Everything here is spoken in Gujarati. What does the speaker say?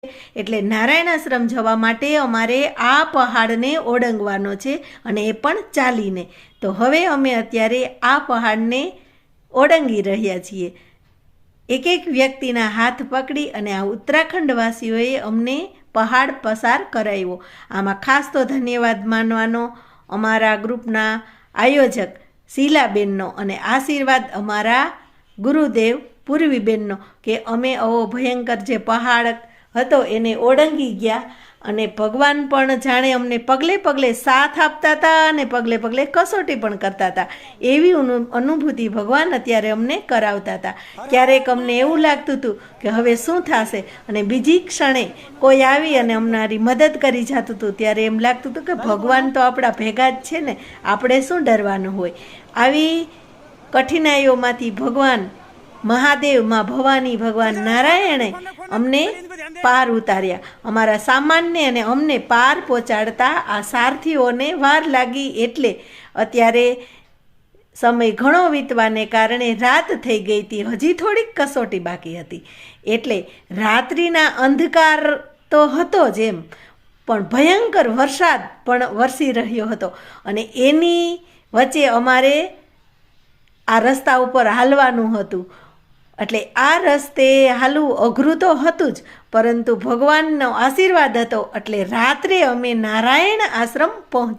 એટલે નારાયણ આશ્રમ જવા માટે અમારે આ પહાડને ઓળંગવાનો છે અને એ પણ ચાલીને. તો હવે અમે અત્યારે આ પહાડને ઓળંગી રહ્યા છીએ. એક એક વ્યક્તિના હાથ પકડી અને આ ઉત્તરાખંડવાસીઓએ અમને પહાડ પસાર કરાવ્યો. આમાં ખાસ તો ધન્યવાદ માનવાનો અમારા ગ્રુપના આયોજક શીલાબેનનો અને આશીર્વાદ અમારા ગુરુદેવ પૂર્વીબેનનો કે અમે આવો ભયંકર જે પહાડ હતો એને ઓળંગી ગયા અને ભગવાન પણ જાણે અમને પગલે પગલે સાથ આપતા હતા અને પગલે પગલે કસોટી પણ કરતા હતા. એવી અનુભૂતિ ભગવાન અત્યારે અમને કરાવતા હતા. ક્યારેક અમને એવું લાગતું હતું કે હવે શું થશે અને બીજી ક્ષણે કોઈ આવી અને અમારી મદદ કરી જતું હતું. ત્યારે એમ લાગતું હતું કે ભગવાન તો આપણા ભેગા જ છે ને, આપણે શું ડરવાનું હોય. આવી કઠિનાઈઓમાંથી ભગવાન મહાદેવ, માં ભવાની, ભગવાન નારાયણે અમને પાર ઉતાર્યા. અમારા સામાનને અને અમને પાર પહોંચાડતા આ સારથીઓને વાર લાગી. એટલે અત્યારે સમય ઘણો વીતવાને કારણે રાત થઈ ગઈ હતી. હજી થોડીક કસોટી બાકી હતી. એટલે રાત્રિના અંધકાર તો હતો જ એમ, પણ ભયંકર વરસાદ પણ વરસી રહ્યો હતો અને એની વચ્ચે અમારે આ રસ્તા ઉપર હાલવાનું હતું. એટલે આ રસ્તે હાલવું અઘરું તો હતું જ, પરંતુ ભગવાનનો આશીર્વાદ હતો એટલે રાત્રે અમે નારાયણ આશ્રમ પહોંચ્યા.